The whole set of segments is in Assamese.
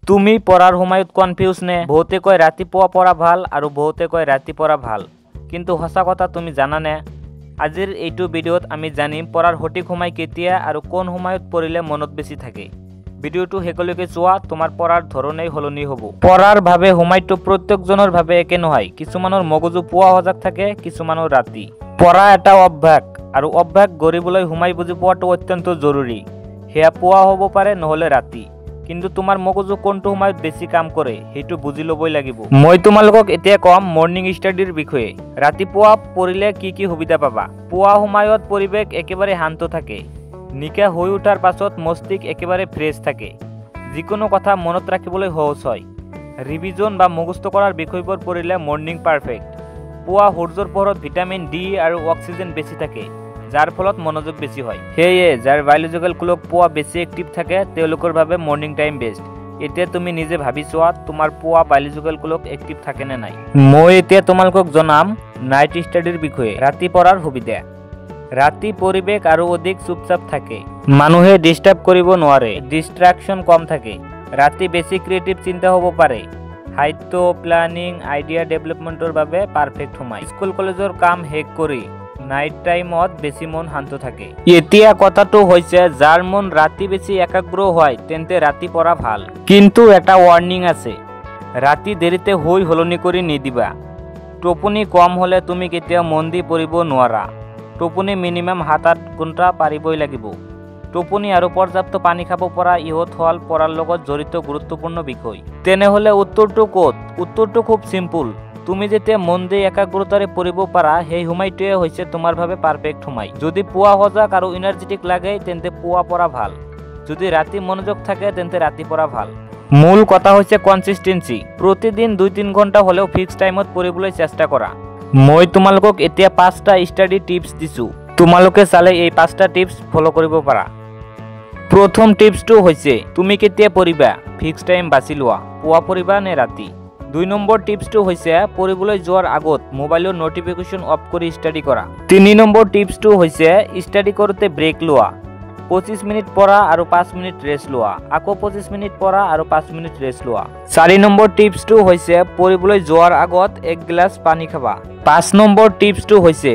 তুমি পড়াৰ সময়ত কনফিউজ নে? বহুতে কয় ৰাতিপুৱা পড়া ভাল আৰু বহুতে কয় ৰাতি পড়া ভাল, কিন্তু সঁচা কথা তুমি জানা নে? আজিৰ এইটো ভিডিঅ'ত আমি জানিম পড়াৰ সঠিক সময় কেতিয়া আৰু কোন সময়ত পঢ়িলে মনত বেছি থাকে। ভিডিঅ'টো শেষলৈকে চোৱা, তোমাৰ পড়াৰ ধৰণেই সলনি হ'ব। পড়াৰ ভাৱে সময়টো প্ৰত্যেকজনৰ ভাৱে একে নহয়। কিছুমানৰ মগজু পুৱা সজাগ থাকে, কিছুমানৰ ৰাতি। পড়া এটা অভ্যাস আৰু অভ্যাস গঢ়িবলৈ সময় বুজি পোৱাটো অত্যন্ত জৰুৰী। সেয়া পুৱা হ'ব পাৰে নহ'লে ৰাতি, কিন্তু তোমাৰ মগজু কোনটো সময়ত বেছি কাম কৰে সেইটো বুজি ল'বই লাগিব। মই তোমালোকক এতিয়া কম মৰ্নিং ষ্টাডিৰ বিষয়ে। ৰাতিপুৱা পঢ়িলে কি কি সুবিধা পাবা। পুৱা সময়ত পৰিৱেশ একেবাৰে শান্ত থাকে। নিকা হৈ উঠাৰ পাছত মস্তিষ্ক একেবাৰে ফ্ৰেছ থাকে। যিকোনো কথা মনত ৰাখিবলৈ সহজ হয়। ৰিভিজন বা মুখস্থ কৰাৰ বিষয়বোৰ পঢ়িলে মৰ্নিং পাৰফেক্ট। পুৱা সূৰ্যৰ পোহৰত ভিটামিন ডি আৰু অক্সিজেন বেছি থাকে, যাৰ ফলত মনোযোগ বেছি হয়। সেয়ে যাৰ বায়'লজিকেল ক্লক পুৱা বেছি এক্টিভ থাকে তেওঁলোকৰ বাবে মৰ্নিং টাইম বেষ্ট। এতিয়া তুমি নিজে ভাবি চোৱা তোমাৰ পুৱা বায়'লজিকেল ক্লক এক্টিভ থাকে নে নাই। মই এতিয়া তোমালোকক জনাম নাইট ষ্টাডিৰ বিষয়ে। ৰাতি পঢ়াৰ সুবিধা। ৰাতি পৰিৱেশ আৰু অধিক চুপচাপ থাকে। মানুহে ডিষ্টাৰ্ব কৰিব নোৱাৰে, ডিষ্ট্ৰাকশ্যন কম থাকে। ৰাতি বেছি ক্ৰিয়েটিভ চিন্তা হ'ব পাৰে। সাহিত্য, প্লানিং, আইডিয়া ডেভেলপমেণ্টৰ বাবে পাৰফেক্ট সময়। স্কুল কলেজৰ কাম শেষ কৰি নাইট টাইমত বেছি মন শান্ত থাকে। এতিয়া কথাটো হৈছে যাৰ মন ৰাতি বেছি একাগ্ৰ হয় তেন্তে ৰাতি পঢ়া ভাল, কিন্তু এটা ৱাৰ্নিং আছে। ৰাতি দেৰিতে হৈ সলনি কৰি নিদিবা। টোপনি কম হ'লে তুমি কেতিয়াও মন দি পঢ়িব নোৱাৰা। টোপনি মিনিমাম 7-8 ঘণ্টা পাৰিবই লাগিব। টোপনি আৰু পৰ্যাপ্ত পানী খাব পৰা ইহঁত হ'ল পঢ়াৰ লগত জড়িত গুৰুত্বপূৰ্ণ বিষয়। তেনেহ'লে উত্তৰটো ক'ত? উত্তৰটো খুব চিম্পুল। তুমি যেতিয়া মন দি একাগ্ৰতাৰে পঢ়িব পাৰা সেই সময়টোৱে হৈছে তোমাৰ বাবে পাৰফেক্ট সময়। যদি পুৱা সজাগ আৰু এনাৰ্জেটিক লাগে তেন্তে পুৱা পঢ়া ভাল। যদি ৰাতি মনোযোগ থাকে তেন্তে ৰাতি পঢ়া ভাল। মূল কথা হৈছে কনচিষ্টেন্সি। প্ৰতিদিন 2-3 ঘণ্টা হ'লেও ফিক্স টাইমত পঢ়িবলৈ চেষ্টা কৰা। মই তোমালোকক এতিয়া 5টা ষ্টাডি টিপছ দিছোঁ। তোমালোকে চালে এই 5টা টিপছ ফ'ল' কৰিব পাৰা। প্ৰথম টিপছটো হৈছে তুমি কেতিয়া পঢ়িবা ফিক্স টাইম বাছি লোৱা। পুৱা পঢ়িবা নে ৰাতি। 2 নম্বৰ টিপছটো হৈছে পঢ়িবলৈ যোৱাৰ আগত মোবাইলৰ নটিফিকেশ্যন অফ কৰি ষ্টাডি কৰা। 3 নম্বৰ টিপছটো হৈছে ষ্টাডি কৰোঁতে ব্ৰেক লোৱা। 25 মিনিট পঢ়া আৰু 5 মিনিট ৰেষ্ট লোৱা, আকৌ 25 মিনিট পঢ়া আৰু 5 মিনিট ৰেষ্ট লোৱা। 4 নম্বৰ টিপছটো হৈছে পঢ়িবলৈ যোৱাৰ আগত 1 গিলাচ পানী খাবা। 5 নম্বৰ টিপছটো হৈছে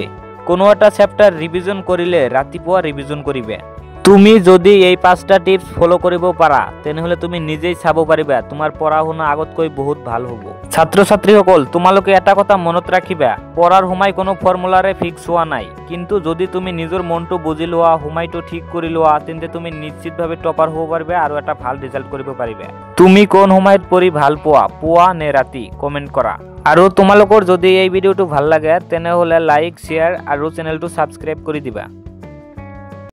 কোনো এটা চেপ্টাৰ ৰিভিজন কৰিলে ৰাতিপুৱা ৰিভিজন কৰিবা। তুমি যদি এই 5টা টিপছ ফ'ল' কৰিব পাৰা তেনেহ'লে তুমি নিজেই চাব পাৰিবা তোমাৰ পঢ়া শুনা আগতকৈ বহুত ভাল হ'ব। ছাত্ৰ ছাত্ৰীসকল, তোমালোকে এটা কথা মনত ৰাখিবা, পঢ়াৰ সময় কোনো ফৰ্মুলাৰে ফিক্স হোৱা নাই, কিন্তু যদি তুমি নিজৰ মনটো বুজি লোৱা, সময়টো ঠিক কৰি লোৱা, তেন্তে তুমি নিশ্চিতভাৱে টপাৰ হ'ব পাৰিবা আৰু এটা ভাল ৰিজাল্ট কৰিব পাৰিবা। তুমি কোন সময়ত পঢ়ি ভাল পোৱা, পুৱা নে ৰাতি? কমেণ্ট কৰা। আৰু তোমালোকৰ যদি এই ভিডিঅ'টো ভাল লাগে তেনেহ'লে লাইক, শ্বেয়াৰ আৰু চেনেলটো ছাবস্ক্ৰাইব কৰি দিবা।